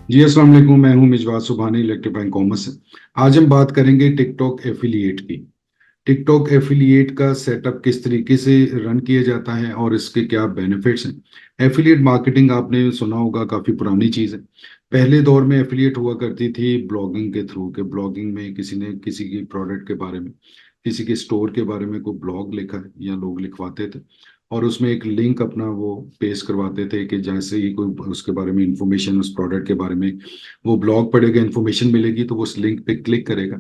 जी अस्सलाम वालेकुम। मैं हूं मिजवार सुबहानी, इलेक्ट्रीफाइंग कॉमर्स से। आज हम बात करेंगे टिकटॉक एफिलिएट की। टिकटॉक एफिलिएट का सेटअप किस तरीके से रन किया जाता है और इसके क्या बेनिफिट्स हैं। एफिलिएट मार्केटिंग आपने सुना होगा, काफ़ी पुरानी चीज़ है। पहले दौर में एफिलिएट हुआ करती थी ब्लॉगिंग के थ्रू, के ब्लॉगिंग में किसी ने किसी की प्रोडक्ट के बारे में, किसी के स्टोर के बारे में कोई ब्लॉग लिखा है या लोग लिखवाते थे और उसमें एक लिंक अपना वो पेस्ट करवाते थे कि जैसे ही कोई उसके बारे में इंफॉर्मेशन, उस प्रोडक्ट के बारे में वो ब्लॉग पढ़ेगा, इंफॉर्मेशन मिलेगी तो वो उस लिंक पे क्लिक करेगा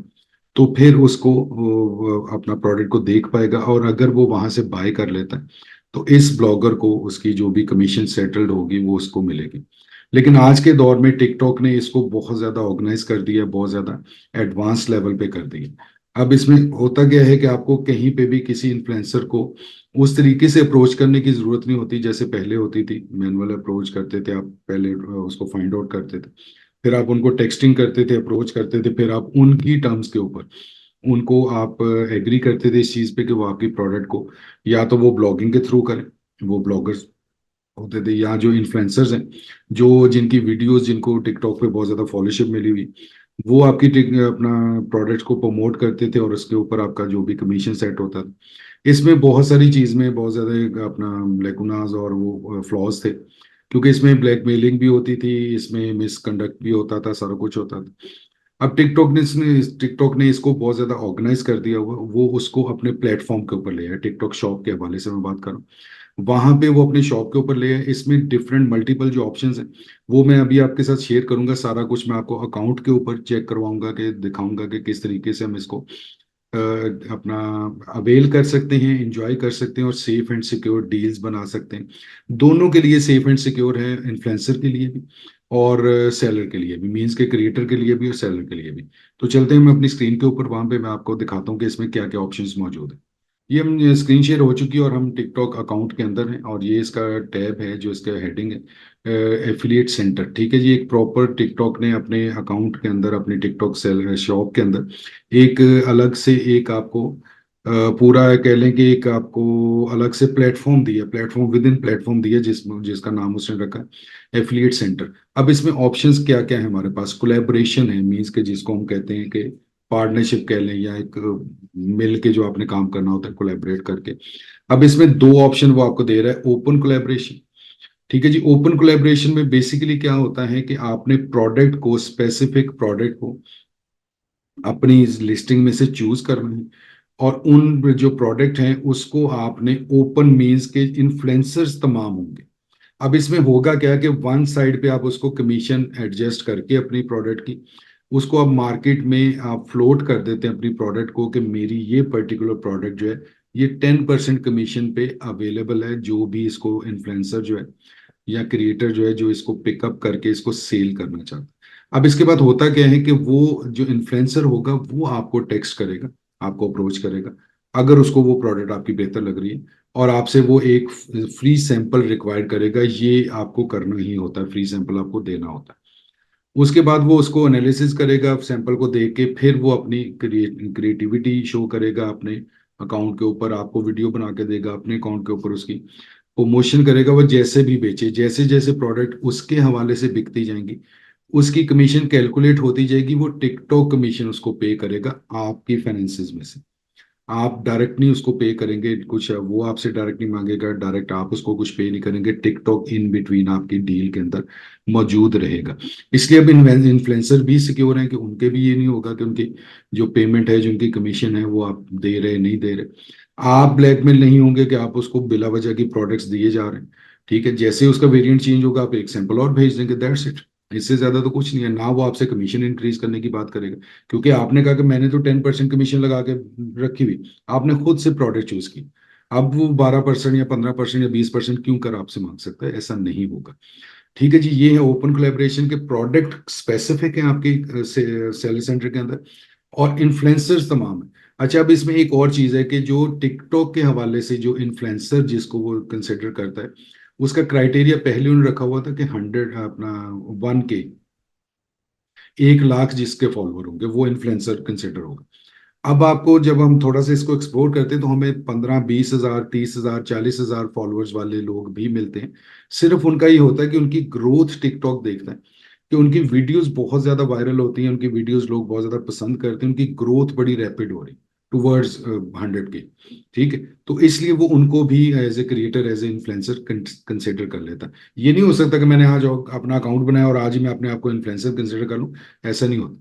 तो फिर उसको वो अपना प्रोडक्ट को देख पाएगा और अगर वो वहां से बाय कर लेता है तो इस ब्लॉगर को उसकी जो भी कमीशन सेटल्ड होगी वो उसको मिलेगी। लेकिन आज के दौर में टिकटॉक ने इसको बहुत ज्यादा ऑर्गेनाइज कर दिया, बहुत ज्यादा एडवांस लेवल पे कर दिया। अब इसमें होता क्या है कि आपको कहीं पे भी किसी इन्फ्लुएंसर को उस तरीके से अप्रोच करने की जरूरत नहीं होती जैसे पहले होती थी। मैनुअल अप्रोच करते थे आप, पहले उसको फाइंड आउट करते थे, फिर आप उनको टेक्सटिंग करते थे, अप्रोच करते थे, फिर आप उनकी टर्म्स के ऊपर उनको आप एग्री करते थे इस चीज पे कि वो आपकी प्रोडक्ट को या तो वो ब्लॉगिंग के थ्रू करें, वो ब्लॉगर्स होते थे, या जो इन्फ्लुएंसर्स हैं, जो जिनकी वीडियोस जिनको टिकटॉक पे बहुत ज्यादा फॉलोशिप मिली हुई, वो आपकी अपना प्रोडक्ट को प्रमोट करते थे और उसके ऊपर आपका जो भी कमीशन सेट होता था। इसमें बहुत सारी चीज में बहुत ज्यादा अपना लेकुनाज और वो फ्लॉज थे, क्योंकि इसमें ब्लैकमेलिंग भी होती थी, इसमें मिसकंडक्ट भी होता था, सारा कुछ होता था। अब टिकटॉक ने इसको बहुत ज्यादा ऑर्गेनाइज कर दिया हुआ, वो उसको अपने प्लेटफॉर्म के ऊपर ले आया। टिकटॉक शॉप के हवाले से मैं बात कर रहा हूँ, वहां पे वो अपने शॉप के ऊपर ले आए। इसमें डिफरेंट मल्टीपल जो ऑप्शंस हैं वो मैं अभी आपके साथ शेयर करूंगा। सारा कुछ मैं आपको अकाउंट के ऊपर चेक करवाऊंगा, कि दिखाऊंगा कि किस तरीके से हम इसको अपना अवेल कर सकते हैं, इंजॉय कर सकते हैं और सेफ एंड सिक्योर डील्स बना सकते हैं। दोनों के लिए सेफ एंड सिक्योर है, इन्फ्लुएंसर के लिए भी और सेलर के लिए भी, मींस के क्रिएटर के लिए भी और सेलर के लिए भी। तो चलते हैं मैं अपनी स्क्रीन के ऊपर, वहां पे मैं आपको दिखाता हूँ कि इसमें क्या क्या ऑप्शंस मौजूद है। ये हम स्क्रीन शेयर हो चुकी है और हम टिकटॉक अकाउंट के अंदर हैं और ये इसका टैब है, जो इसका हेडिंग है एफिलिएट सेंटर। ठीक है जी, एक प्रॉपर टिकटॉक ने अपने अकाउंट के अंदर, अपने टिकटॉक सेल शॉप के अंदर एक अलग से एक आपको पूरा कह लें कि एक आपको अलग से प्लेटफॉर्म दिया, प्लेटफॉर्म विद इन प्लेटफॉर्म दिया, जिसका नाम उसने रखा है एफिलिएट सेंटर। अब इसमें ऑप्शंस क्या क्या है हमारे पास। कोलैबोरेशन है, मींस के जिसको हम कहते हैं कि पार्टनरशिप कह लें, या एक मिल के जो आपने काम करना होता है कोलैबोरेट करके। अब इसमें दो ऑप्शन वो आपको दे रहा है, ओपन कोलैबोरेशन। ठीक है जी, ओपन कोलैबोरेशन में बेसिकली क्या होता है कि आपने प्रोडक्ट को, स्पेसिफिक प्रोडक्ट को अपनी इस लिस्टिंग में से चूज करना है और उन जो प्रोडक्ट हैं उसको आपने ओपन, मींस के इन्फ्लुएंसर्स तमाम होंगे। अब इसमें होगा क्या कि वन साइड पे आप उसको कमीशन एडजस्ट करके अपनी प्रोडक्ट की, उसको आप मार्केट में आप फ्लोट कर देते हैं अपनी प्रोडक्ट को कि मेरी ये पर्टिकुलर प्रोडक्ट जो है ये 10% कमीशन पे अवेलेबल है, जो भी इसको इन्फ्लुएंसर जो है या क्रिएटर जो है जो इसको पिकअप करके इसको सेल करना चाहता है। अब इसके बाद होता क्या है कि वो जो इन्फ्लुएंसर होगा वो आपको टेक्स्ट करेगा, आपको अप्रोच करेगा, अगर उसको वो प्रोडक्ट आपकी बेहतर लग रही है, और आपसे वो एक फ्री सैंपल रिक्वायर्ड करेगा। ये आपको करना ही होता है, फ्री सैंपल आपको देना होता है। उसके बाद वो उसको एनालिसिस करेगा, सैंपल को देख के फिर वो अपनी क्रिएटिविटी शो करेगा अपने अकाउंट के ऊपर, आपको वीडियो बना के देगा अपने अकाउंट के ऊपर, उसकी प्रमोशन करेगा। वो जैसे भी बेचे, जैसे जैसे प्रोडक्ट उसके हवाले से बिकती जाएंगी, उसकी कमीशन कैलकुलेट होती जाएगी। वो टिकटॉक कमीशन उसको पे करेगा आपकी फाइनेंसेस में से। आप डायरेक्ट नहीं उसको पे करेंगे कुछ, वो आपसे डायरेक्ट नहीं मांगेगा, डायरेक्ट आप उसको कुछ पे नहीं करेंगे। टिकटॉक इन बिटवीन आपकी डील के अंदर मौजूद रहेगा। इसलिए अब इन्फ्लुएंसर भी सिक्योर हैं कि उनके भी ये नहीं होगा कि उनकी जो पेमेंट है, जो उनकी कमीशन है, वो आप दे रहे नहीं दे रहे। आप ब्लैकमेल नहीं होंगे कि आप उसको बिला वजह की प्रोडक्ट्स दिए जा रहे हैं। ठीक है, जैसे उसका वेरिएंट चेंज होगा आप एक सैंपल और भेज देंगे, दैट्स इट। इससे ज्यादा तो कुछ नहीं है ना। वो आपसे कमीशन इंक्रीज करने की बात करेगा, क्योंकि आपने कहा कि मैंने तो 10% कमीशन लगा के रखी हुई, आपने खुद से प्रोडक्ट चूज की। अब वो 12% या 15% या 20% क्यों कर आपसे मांग सकता है, ऐसा नहीं होगा। ठीक है जी, ये है ओपन कोलैबोरेशन के प्रोडक्ट स्पेसिफिक है आपके सेल सेंटर के अंदर और इन्फ्लुएंसर्स तमाम है। अच्छा, अब इसमें एक और चीज है कि जो टिकटॉक के हवाले से जो इन्फ्लुएंसर जिसको वो कंसिडर करता है, उसका क्राइटेरिया पहले उन्होंने रखा हुआ था कि 100 अपना 1K, 1 लाख जिसके फॉलोअर होंगे वो इन्फ्लुएंसर कंसिडर होगा। अब आपको जब हम थोड़ा सा इसको एक्सप्लोर करते हैं तो हमें 15-20 हजार, 30 हजार, 40 हजार फॉलोअर्स वाले लोग भी मिलते हैं। सिर्फ उनका ये होता है कि उनकी ग्रोथ टिकटॉक देखता है कि उनकी वीडियोस बहुत ज्यादा वायरल होती हैं, उनकी वीडियोस लोग बहुत ज्यादा पसंद करते हैं, उनकी ग्रोथ बड़ी रैपिड हो रही टूवर्ड्स 100 के। ठीक है, तो इसलिए वो उनको भी as a creator, as a influencer consider कर लेता है। ये नहीं हो सकता कि मैंने आज अपना अकाउंट बनाया और आज ही मैं अपने आप को इन्फ्लुएंसर कंसिडर कर लूँ, ऐसा नहीं होता।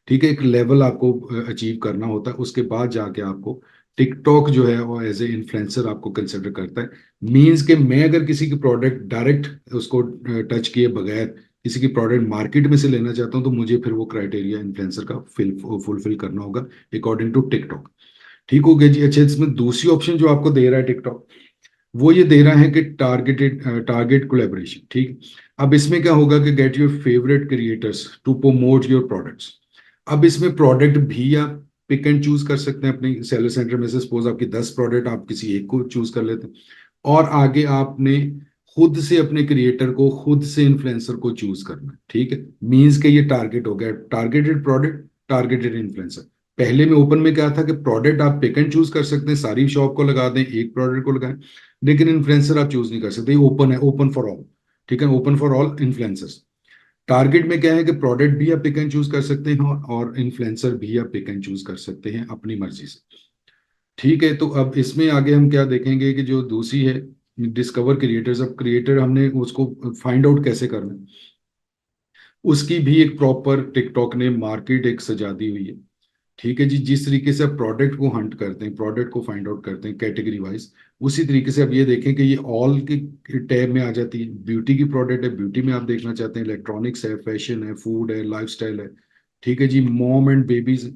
ठीक है, एक लेवल आपको अचीव करना होता है, उसके बाद जाके आपको टिकटॉक जो है वो एज ए इन्फ्लुएंसर आपको कंसिडर करता है। मीन्स के मैं अगर किसी की प्रोडक्ट डायरेक्ट उसको टच किए बगैर किसी की प्रोडक्ट मार्केट में से लेना चाहता हूं, तो मुझे फिर वो क्राइटेरिया इन्फ्लुएंसर का फुलफिल करना होगा अकॉर्डिंग टू टिकटॉक। ठीक हो गया जी। अच्छा, इसमें दूसरी ऑप्शन जो आपको दे रहा है टिकटॉक, वो ये दे रहा है कि टारगेट कोलेबोरेशन। ठीक, अब इसमें क्या होगा कि get your favourite creators to promote your products. अब इसमें प्रोडक्ट भी आप पिक एंड चूज कर सकते हैं अपने सेलर सेंटर में से। सपोज आपकी 10 प्रोडक्ट, आप किसी एक को चूज कर लेते हैं, और आगे आपने खुद से अपने क्रिएटर को, खुद से इन्फ्लुएंसर को चूज करना है। ठीक है, मीन्स के ये टारगेट हो गया, टारगेटेड प्रोडक्ट, टारगेटेड इन्फ्लुएंसर। पहले में ओपन में क्या था कि प्रोडक्ट आप पिक एंड चूज कर सकते हैं, सारी शॉप को लगा दें, एक प्रोडक्ट को लगाएं, लेकिन इन्फ्लुएंसर आप चूज नहीं कर सकते, ओपन है, ओपन फॉर ऑल। ठीक है, open for all influencers. Target में क्या है कि प्रोडक्ट भी आप पिक एंड चूज कर सकते हैं और इन्फ्लुएंसर भी आप पिक एंड चूज कर सकते हैं अपनी मर्जी से। ठीक है, तो अब इसमें आगे हम क्या देखेंगे कि जो दूसरी है डिस्कवर क्रिएटर्स। अब क्रिएटर हमने उसको फाइंड आउट कैसे करना है, उसकी भी एक प्रॉपर टिकटॉक ने मार्केट एक सजा दी हुई है। ठीक है जी, जिस तरीके से आप प्रोडक्ट को हंट करते हैं, प्रोडक्ट को फाइंड आउट करते हैं कैटेगरी वाइज, उसी तरीके से अब ये देखें कि ये ऑल की टैब में आ जाती है। ब्यूटी की प्रोडक्ट है, ब्यूटी में आप देखना चाहते हैं, इलेक्ट्रॉनिक्स है, फैशन है, फूड है, लाइफस्टाइल है। ठीक है जी, mom and babies,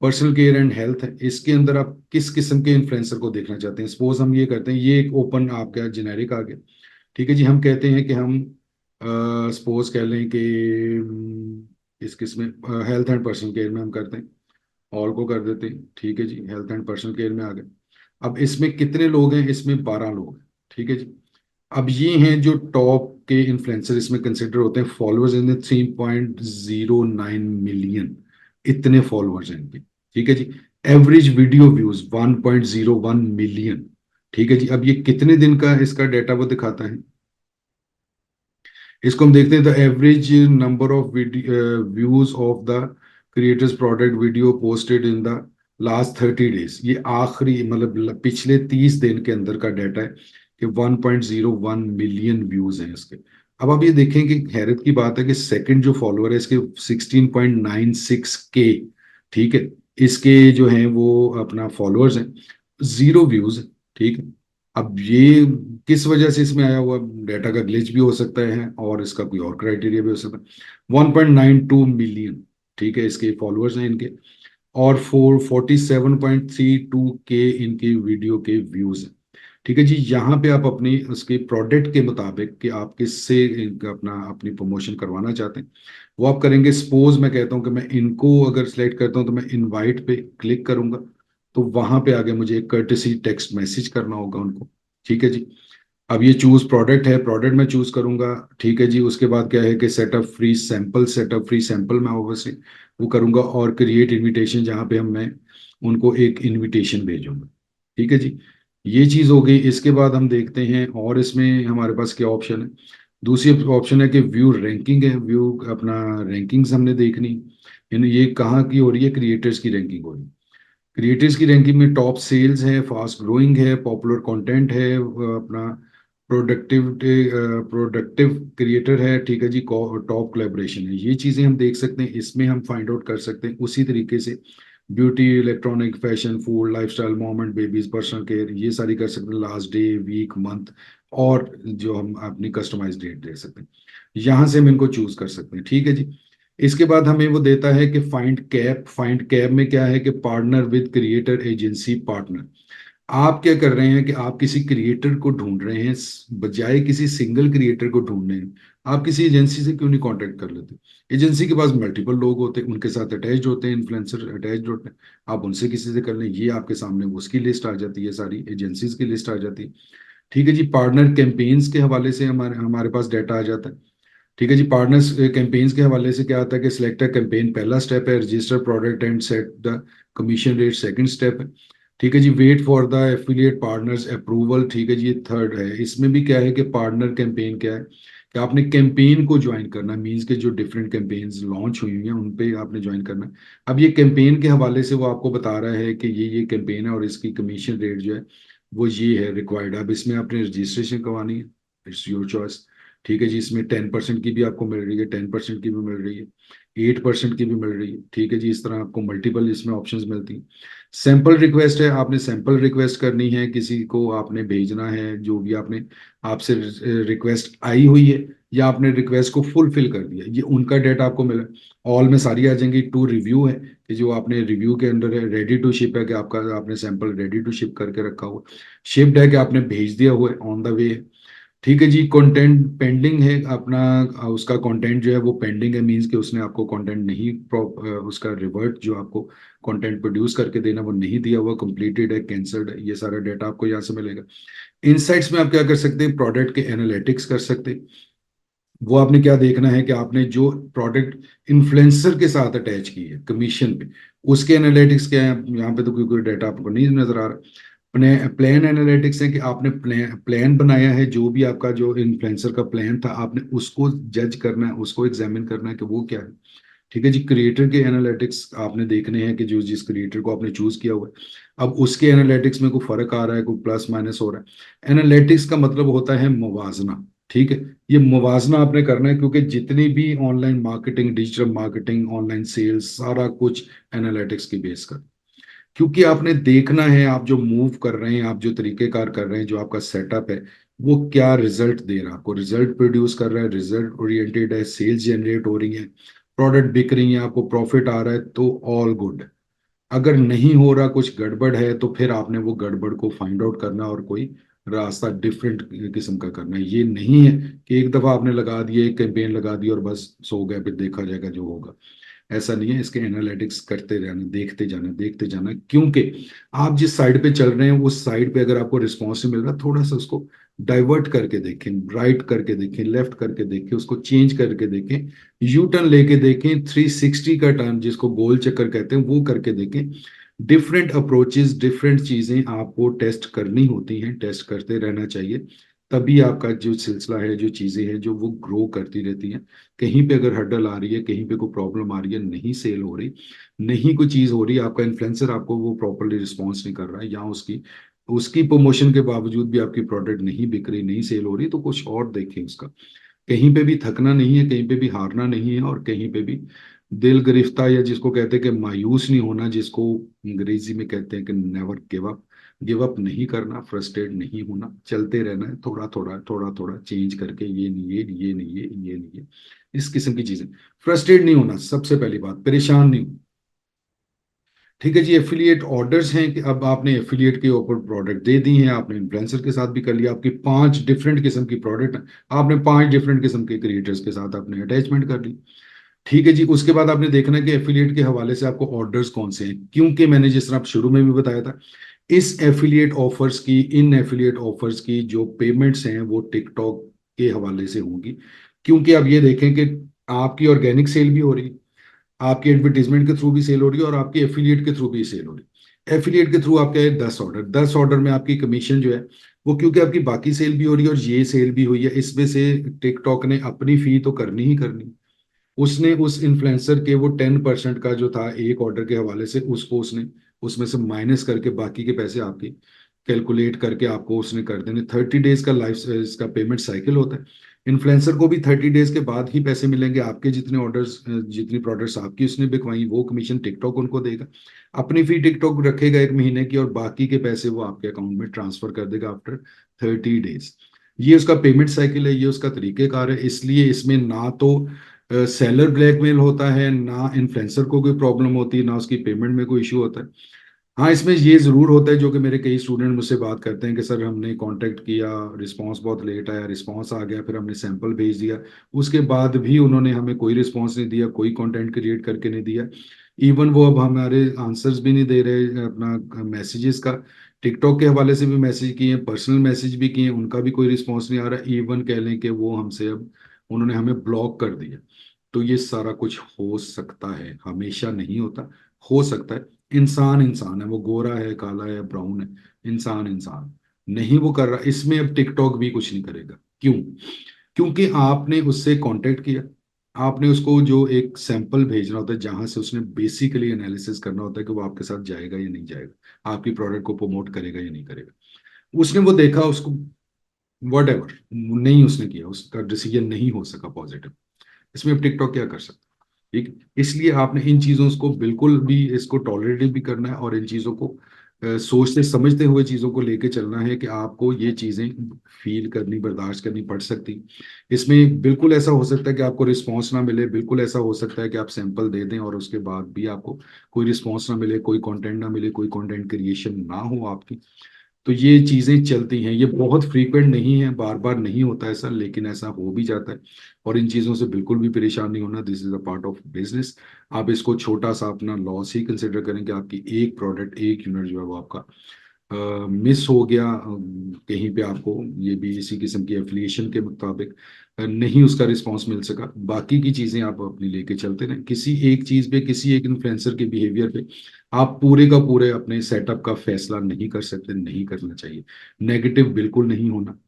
personal care and health है। इसके अंदर आप किस किस्म के इन्फ्लुएंसर को देखना चाहते हैं। सपोज हम ये करते हैं, ये एक ओपन आपका जेनेरिक आ गया। ठीक है जी, हम कहते हैं कि हम सपोज कह लें कि इस किस्म में हेल्थ एंड पर्सनल केयर में हम करते हैं, ऑल को कर देते हैं। ठीक है जी, हेल्थ एंड पर्सनल केयर में आ गए। अब इसमें कितने लोग हैं, इसमें 12 लोग हैं। ठीक है जी, अब ये हैं जो टॉप के इन्फ्लुएंसर इसमें कंसिडर होते हैं। फॉलोअर्स इन 3.09 मिलियन, इतने फॉलोअर्स हैं इनके। ठीक है जी, एवरेज वीडियो व्यूज 1.01 मिलियन। ठीक है जी, अब ये कितने दिन का इसका डाटा वो दिखाता है, इसको हम देखते हैं। The average number of views of the creators product video posted in the last 30 days. ये आखिरी मतलब पिछले 30 दिन के अंदर का डाटा है कि 1.01 मिलियन व्यूज हैं इसके। अब आप ये देखें कि हैरत की बात है कि सेकंड जो फॉलोअर है इसके 16.96 के। ठीक है, इसके जो हैं वो अपना फॉलोअर्स हैं, जीरो व्यूज। ठीक है, अब ये किस वजह से इसमें आया हुआ डाटा का ग्लिच भी हो सकता है, और इसका कोई और क्राइटेरिया भी हो सकता है। 1.92 मिलियन, ठीक है, इसके फॉलोअर्स हैं इनके, और 47.32 के इनके वीडियो के व्यूज हैं। ठीक है जी, यहाँ पे आप अपनी उसके प्रोडक्ट के मुताबिक कि आप किससे अपना अपनी प्रमोशन करवाना चाहते हैं वो आप करेंगे। सपोज मैं कहता हूँ कि मैं इनको अगर सिलेक्ट करता हूँ, तो मैं इनवाइट पे क्लिक करूंगा, तो वहां पे आगे मुझे एक कर्टेसी टेक्स्ट मैसेज करना होगा उनको। ठीक है जी, अब ये चूज प्रोडक्ट है, प्रोडक्ट मैं चूज करूंगा। ठीक है जी, उसके बाद क्या है कि सेटअप फ्री सैंपल मैं ओवरसे वो करूंगा, और क्रिएट इनविटेशन, जहां पे हम मैं उनको एक इनविटेशन भेजूंगा। ठीक है जी, ये चीज हो गई। इसके बाद हम देखते हैं और इसमें हमारे पास क्या ऑप्शन है। दूसरी ऑप्शन है कि व्यू रैंकिंग है, व्यू अपना रैंकिंग्स हमने देखनी। ये कहाँ की हो रही है, क्रिएटर्स की रैंकिंग हो रही है। क्रिएटर्स की रैंकिंग में टॉप सेल्स है, फास्ट ग्रोइंग है, पॉपुलर कंटेंट है, अपना प्रोडक्टिव क्रिएटर है। ठीक है जी, टॉप कोलैबोरेशन है। ये चीजें हम देख सकते हैं, इसमें हम फाइंड आउट कर सकते हैं। उसी तरीके से beauty, electronic, fashion, food, lifestyle, moment, babies, personal care, ये सारी कर सकते हैं। लास्ट डे, वीक, मंथ, और जो हम अपनी कस्टमाइज डेट दे सकते हैं, यहाँ से हम इनको चूज कर सकते हैं। ठीक है जी, इसके बाद हमें वो देता है कि फाइंड कैप में क्या है कि partner with creator agency partner. आप क्या कर रहे हैं कि आप किसी क्रिएटर को ढूंढ रहे हैं, बजाय किसी सिंगल क्रिएटर को ढूंढने हैं, आप किसी एजेंसी से क्यों नहीं कांटेक्ट कर लेते। एजेंसी के पास मल्टीपल लोग होते हैं, उनके साथ अटैच्ड होते हैं, इन्फ्लुएंसर अटैच्ड होते हैं, आप उनसे किसी से कर लें, ये आपके सामने उसकी लिस्ट आ जाती है, सारी एजेंसीज की लिस्ट आ जाती है। ठीक है जी, पार्टनर कैंपेन्स के हवाले से हमारे हमारे पास डाटा आ जाता है। ठीक है जी, पार्टनर्स कैंपेन्स के हवाले से क्या आता है कि सिलेक्ट अ कैंपेन पहला स्टेप है, register product and set the commission rate second step है। ठीक है जी, wait for the affiliate partners approval. ठीक है जी, ये थर्ड है। इसमें भी क्या है कि पार्टनर कैंपेन क्या है कि आपने कैंपेन को ज्वाइन करना है, मीन्स के जो डिफरेंट कैंपेन्स लॉन्च हुई हुई हैं उन पे आपने ज्वाइन करना है। अब ये कैंपेन के हवाले से वो आपको बता रहा है कि ये कैंपेन है और इसकी कमीशन रेट जो है वो ये है रिक्वायर्ड। अब इसमें आपने रजिस्ट्रेशन करवानी है, इट्स योर चॉइस। ठीक है जी, इसमें 10% की भी आपको मिल रही है, 10% की भी मिल रही है, 8% की भी मिल रही है। ठीक है जी, इस तरह आपको मल्टीपल इसमें ऑप्शंस मिलती हैं। सैंपल रिक्वेस्ट है, आपने सैंपल रिक्वेस्ट करनी है, किसी को आपने भेजना है जो भी आपने आपसे रिक्वेस्ट आई हुई है, या आपने रिक्वेस्ट को फुलफिल कर दिया, ये उनका डेटा आपको मिला। ऑल में सारी आ जाएंगी। टू रिव्यू है कि जो आपने रिव्यू के अंदर है। रेडी टू शिप है कि आपका आपने सैंपल रेडी टू शिप करके रखा हुआ। शिप्ड है कि आपने भेज दिया हुआ है, ऑन द वे है। ठीक है जी, कंटेंट पेंडिंग है अपना, उसका कंटेंट जो है वो पेंडिंग है, मींस कि उसने आपको कंटेंट नहीं उसका रिवर्ट जो आपको कंटेंट प्रोड्यूस करके देना वो नहीं दिया हुआ, कंप्लीटेड है, कैंसल्ड है, ये सारा डाटा आपको यहाँ से मिलेगा। इनसाइट्स में आप क्या कर सकते हैं, प्रोडक्ट के एनालिटिक्स कर सकते हैं। वो आपने क्या देखना है कि आपने जो प्रोडक्ट इन्फ्लुएंसर के साथ अटैच की है कमीशन पे, उसके एनालिटिक्स क्या है। यहाँ पे तो कोई कोई डाटा आपको नहीं नजर आ रहा। प्लान एनालिटिक्स है कि आपने प्लान बनाया है, जो भी आपका जो इन्फ्लुएंसर का प्लान था आपने उसको जज करना है, उसको एग्जामिन करना है कि वो क्या है। ठीक है जी, क्रिएटर के एनालिटिक्स आपने देखने हैं कि जो जिस क्रिएटर को आपने चूज किया हुआ है, अब उसके एनालिटिक्स में कोई फर्क आ रहा है, कोई प्लस माइनस हो रहा है। एनालिटिक्स का मतलब होता है मुवाजना। ठीक है, ये मुवाजना आपने करना है, क्योंकि जितनी भी online marketing, digital marketing, online sales, सारा कुछ एनालिटिक्स की बेस कर। क्योंकि आपने देखना है आप जो मूव कर रहे हैं, आप जो तरीकेकार कर रहे हैं, जो आपका सेटअप है वो क्या रिजल्ट दे रहा है आपको, रिजल्ट प्रोड्यूस कर रहा है, रिजल्ट ओरिएंटेड है, सेल्स जनरेट हो रही है, प्रोडक्ट बिक रही है, आपको प्रॉफिट आ रहा है, तो ऑल गुड। अगर नहीं हो रहा, कुछ गड़बड़ है, तो फिर आपने वो गड़बड़ को फाइंड आउट करना और कोई रास्ता डिफरेंट किस्म का करना है। ये नहीं है कि एक दफा आपने लगा दिया, एक कैंपेन लगा दी और बस सो गए, फिर देखा जाएगा जो होगा। ऐसा नहीं है, इसके एनालिटिक्स करते रहना, देखते जाना, देखते जाना। क्योंकि आप जिस साइड पे चल रहे हैं उस साइड पे अगर आपको रिस्पॉन्स नहीं मिल रहा, थोड़ा सा उसको डाइवर्ट करके देखें, राइट करके देखें, लेफ्ट करके देखें, उसको चेंज करके देखें, यू टर्न लेके देखें, 360 का टर्न जिसको गोल चक्कर कहते हैं वो करके देखें। डिफरेंट अप्रोचेस, डिफरेंट चीजें आपको टेस्ट करनी होती हैं, टेस्ट करते रहना चाहिए। तभी आपका जो सिलसिला है, जो चीजें हैं, जो वो ग्रो करती रहती हैं। कहीं पे अगर हर्डल आ रही है, कहीं पे कोई प्रॉब्लम आ रही है, नहीं सेल हो रही, नहीं कोई चीज हो रही, आपका इन्फ्लुएंसर आपको वो प्रॉपरली रिस्पॉन्स नहीं कर रहा है, या उसकी उसकी प्रमोशन के बावजूद भी आपकी प्रोडक्ट नहीं बिक रही, नहीं सेल हो रही, तो कुछ और देखें उसका। कहीं पे भी थकना नहीं है, कहीं पे भी हारना नहीं है, और कहीं पे भी दिल गिरफ्तार, या जिसको कहते हैं कि मायूस नहीं होना, जिसको अंग्रेजी में कहते हैं कि never give up. Give up नहीं करना, फ्रस्ट्रेट नहीं होना, चलते रहना है, थोड़ा थोड़ा थोड़ा थोड़ा चेंज करके, ये नहीं, ये नहीं, ये नहीं है, इस किस्म की चीजें। फ्रस्ट्रेट नहीं होना, सबसे पहली बात, परेशान नहीं होना। ठीक है जी, एफिलिएट ऑर्डर्स हैं कि अब आपने एफिलिएट के ऊपर प्रोडक्ट दे दी हैं, आपने इन्फ्लुएंसर के साथ भी कर लिया, आपकी 5 डिफरेंट किस्म की प्रोडक्ट, आपने 5 डिफरेंट किस्म के क्रिएटर्स के साथ आपने अटैचमेंट कर ली। ठीक है जी, उसके बाद आपने देखना है कि एफिलिएट के हवाले से आपको ऑर्डर्स कौन से हैं, क्योंकि मैंने जिस तरह आप शुरू में भी बताया था, इस एफिलिएट ऑफर्स की, इन एफिलिएट ऑफर्स की जो पेमेंट्स हैं वो टिकटॉक के हवाले से होंगी। क्योंकि आप ये देखें कि आपकी ऑर्गेनिक सेल भी हो रही है, आपकी एडवर्टीजमेंट के थ्रू भी सेल हो रही है, और आपकी एफिलिएट के थ्रू भी सेल हो रही है। एफिलिएट के थ्रू आपके 10 ऑर्डर, 10 ऑर्डर में आपकी कमीशन जो है वो, क्योंकि आपकी बाकी सेल भी हो रही है और ये सेल भी हुई है, इसमें से टिकटॉक ने अपनी फी तो करनी ही करनी। उसने उस इन्फ्लुएंसर के वो 10% का जो था एक ऑर्डर के हवाले से, उसको उसने उसमें से माइनस करके बाकी के पैसे आपके कैलकुलेट करके आपको उसने कर देने। 30 डेज का लाइफ इसका पेमेंट साइकिल होता है। इन्फ्लुएंसर को भी 30 डेज के बाद ही पैसे मिलेंगे, आपके जितने ऑर्डर्स, जितनी प्रोडक्ट्स आपकी उसने बिकवाई, वो कमीशन टिकटॉक उनको देगा। अपनी फी टिकटॉक रखेगा 1 महीने की, और बाकी के पैसे वो आपके अकाउंट में ट्रांसफर कर देगा आफ्टर 30 डेज। ये उसका पेमेंट साइकिल है, ये उसका तरीकेकार है। इसलिए इसमें ना तो सेलर ब्लैकमेल होता है, ना इन्फ्लुएंसर को कोई प्रॉब्लम होती है, ना उसकी पेमेंट में कोई इशू होता है। हाँ, इसमें ये जरूर होता है, जो कि मेरे कई स्टूडेंट मुझसे बात करते हैं कि सर हमने कांटेक्ट किया, रिस्पांस बहुत लेट आया, रिस्पांस आ गया, फिर हमने सैंपल भेज दिया, उसके बाद भी उन्होंने हमें कोई रिस्पांस नहीं दिया, कोई कंटेंट क्रिएट करके नहीं दिया। इवन वो अब हमारे आंसर्स भी नहीं दे रहे अपना मैसेजेस का। टिकटॉक के हवाले से भी मैसेज किए, पर्सनल मैसेज भी किए, उनका भी कोई रिस्पॉन्स नहीं आ रहा। इवन कह लें कि वो हमसे अब उन्होंने हमें ब्लॉक कर दिया। तो ये सारा कुछ हो सकता है, हमेशा नहीं होता, हो सकता है। इंसान इंसान है, वो गोरा है, काला है, ब्राउन है, इंसान इंसान नहीं वो कर रहा, इसमें अब टिकटॉक भी कुछ नहीं करेगा। क्यों? क्योंकि आपने उससे कांटेक्ट किया, आपने उसको जो एक सैंपल भेजना होता है जहां से उसने बेसिकली एनालिसिस करना होता है कि वो आपके साथ जाएगा या नहीं जाएगा, आपकी प्रोडक्ट को प्रमोट करेगा या नहीं करेगा। उसने वो देखा, उसको वट एवर नहीं उसने किया, उसका डिसीजन नहीं हो सका पॉजिटिव, इसमें अब टिकटॉक क्या कर सकता है? ठीक, इसलिए आपने इन चीजों को बिल्कुल भी इसको टॉलरेट भी करना है, और इन चीजों को सोचते समझते हुए चीजों को लेके चलना है कि आपको ये चीजें फील करनी, बर्दाश्त करनी पड़ सकती। इसमें बिल्कुल ऐसा हो सकता है कि आपको रिस्पॉन्स ना मिले, बिल्कुल ऐसा हो सकता है कि आप सैंपल दे दें और उसके बाद भी आपको कोई रिस्पॉन्स ना मिले, कोई कंटेंट ना मिले, कोई कंटेंट क्रिएशन ना हो आपकी। तो ये चीजें चलती हैं, ये बहुत फ्रीक्वेंट नहीं है, बार बार नहीं होता ऐसा, लेकिन ऐसा हो भी जाता है। और इन चीजों से बिल्कुल भी परेशान नहीं होना, this is a part of business. आप इसको छोटा सा अपना लॉस ही कंसिडर करें कि आपकी एक प्रोडक्ट, एक यूनिट जो है वो आपका मिस हो गया, कहीं पे आपको ये भी इसी किस्म की एफिलिएशन के मुताबिक नहीं उसका रिस्पांस मिल सका। बाकी की चीजें आप अपनी लेके चलते रहें, किसी एक चीज पे, किसी एक इन्फ्लुएंसर के बिहेवियर पे आप पूरे का पूरे अपने सेटअप का फैसला नहीं कर सकते, नहीं करना चाहिए। नेगेटिव बिल्कुल नहीं होना,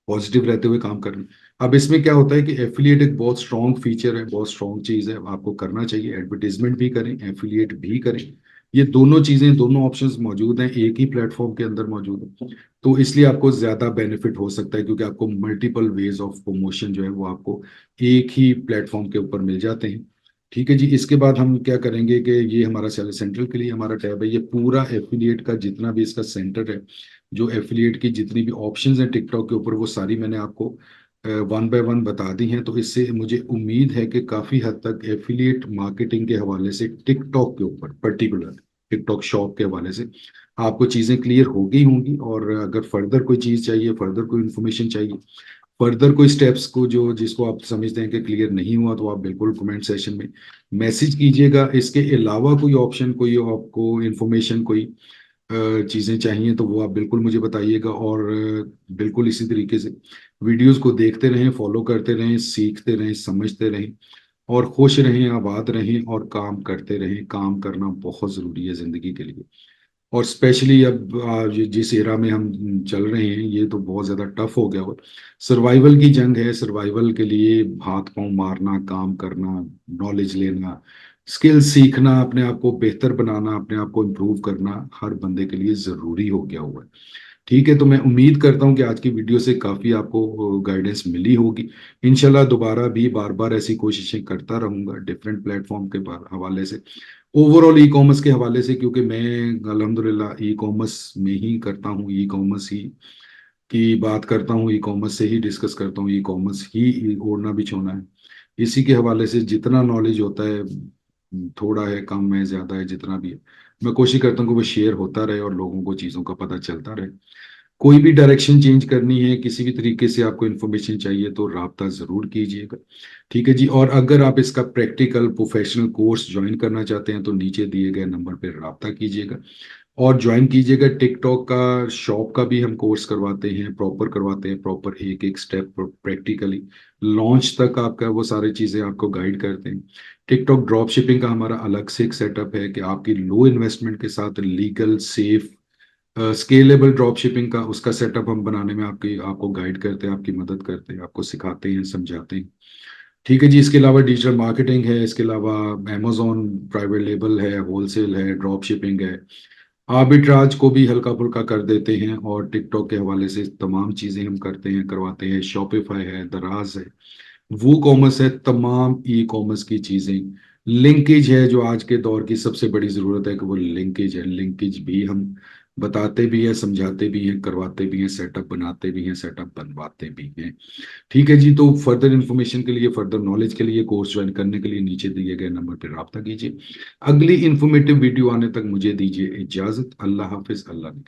पॉजिटिव रहते हुए काम करना। अब इसमें क्या होता है कि एफिलिएट एक बहुत स्ट्रॉन्ग फीचर है, बहुत स्ट्रॉन्ग चीज है, आपको करना चाहिए। एडवर्टीजमेंट भी करें, एफिलिएट भी करें, ये दोनों चीजें, दोनों ऑप्शंस मौजूद हैं, एक ही प्लेटफॉर्म के अंदर मौजूद है। तो इसलिए आपको ज्यादा बेनिफिट हो सकता है, क्योंकि आपको मल्टीपल वेज ऑफ प्रमोशन जो है वो आपको एक ही प्लेटफॉर्म के ऊपर मिल जाते हैं। ठीक है जी, इसके बाद हम क्या करेंगे कि ये हमारा सेल सेंट्रल के लिए हमारा टैब है, ये पूरा एफिलिएट का जितना भी इसका सेंटर है, जो एफिलिएट की जितनी भी ऑप्शंस हैं टिकटॉक के ऊपर, वो सारी मैंने आपको वन बाय वन बता दी हैं। तो इससे मुझे उम्मीद है कि काफी हद तक एफिलिएट मार्केटिंग के हवाले से, टिकटॉक के ऊपर पर्टिकुलर, टिकटॉक शॉप के हवाले से आपको चीजें क्लियर हो गई होंगी। और अगर फर्दर कोई चीज चाहिए, फर्दर कोई इन्फॉर्मेशन चाहिए, फर्दर कोई स्टेप्स को जो जिसको आप समझते हैं कि क्लियर नहीं हुआ, तो आप बिल्कुल कमेंट सेशन में मैसेज कीजिएगा। इसके अलावा कोई ऑप्शन, कोई आपको इन्फॉर्मेशन, कोई चीज़ें चाहिए, तो वो आप बिल्कुल मुझे बताइएगा। और बिल्कुल इसी तरीके से वीडियोस को देखते रहें, फॉलो करते रहें, सीखते रहें, समझते रहें, और खुश रहें, आबाद रहें, और काम करते रहें। काम करना बहुत ज़रूरी है ज़िंदगी के लिए, और स्पेशली अब जिस एरा में हम चल रहे हैं, ये तो बहुत ज़्यादा टफ हो गया हो। सर्वाइवल की जंग है, सर्वाइवल के लिए हाथ पांव मारना, काम करना, नॉलेज लेना, स्किल सीखना, अपने आप को बेहतर बनाना, अपने आप को इम्प्रूव करना हर बंदे के लिए ज़रूरी हो गया हुआ है। ठीक है, तो मैं उम्मीद करता हूँ कि आज की वीडियो से काफ़ी आपको गाइडेंस मिली होगी। इंशाल्लाह दोबारा भी बार बार ऐसी कोशिशें करता रहूंगा, डिफरेंट प्लेटफॉर्म के हवाले से, ओवरऑल ई कॉमर्स के हवाले से, क्योंकि मैं अल्हम्दुलिल्लाह ई कॉमर्स में ही करता हूँ, ई कॉमर्स ही की बात करता हूँ, ई कॉमर्स से ही डिस्कस करता हूँ, ई कॉमर्स ही ओढ़ना बिछोना है। इसी के हवाले से जितना नॉलेज होता है, थोड़ा है, कम है, ज्यादा है, जितना भी है, मैं कोशिश करता हूँ कि वो शेयर होता रहे और लोगों को चीज़ों का पता चलता रहे। कोई भी डायरेक्शन चेंज करनी है, किसी भी तरीके से आपको इन्फॉर्मेशन चाहिए, तो राब्ता ज़रूर कीजिएगा। ठीक है जी, और अगर आप इसका प्रैक्टिकल प्रोफेशनल कोर्स ज्वाइन करना चाहते हैं, तो नीचे दिए गए नंबर पर राब्ता कीजिएगा और ज्वाइन कीजिएगा। टिकटॉक का शॉप का भी हम कोर्स करवाते हैं, प्रॉपर करवाते हैं, प्रॉपर एक एक स्टेप प्रैक्टिकली लॉन्च तक आपका वो सारी चीज़ें आपको गाइड करते हैं। टिकटॉक ड्रॉप शिपिंग का हमारा अलग से एक सेटअप है कि आपकी लो इन्वेस्टमेंट के साथ legal, safe, scalable drop shipping का उसका सेटअप हम बनाने में आपकी आपको गाइड करते हैं, आपकी मदद करते हैं, आपको सिखाते हैं, समझाते हैं। ठीक है जी, इसके अलावा डिजिटल मार्केटिंग है, इसके अलावा अमेजोन प्राइवेट लेबल है, होलसेल है, ड्रॉप शिपिंग है, आर्बिट्राज को भी हल्का फुल्का कर देते हैं, और टिकटॉक के हवाले से तमाम चीजें हम करते हैं, करवाते हैं। शॉपिफाई है, दराज है, वो कॉमर्स है, तमाम ई कॉमर्स की चीजें। लिंकेज है, जो आज के दौर की सबसे बड़ी जरूरत है कि वो लिंकेज है, लिंकेज भी हम बताते भी हैं, समझाते भी हैं, करवाते भी हैं, सेटअप बनाते भी हैं, सेटअप बनवाते भी हैं। ठीक है जी, तो फर्दर इन्फॉर्मेशन के लिए, फर्दर नॉलेज के लिए, कोर्स ज्वाइन करने के लिए नीचे दिए गए नंबर पर रब्ता कीजिए। अगली इंफॉर्मेटिव वीडियो आने तक मुझे दीजिए इजाजत। अल्लाह हाफिज, अल्लाह ने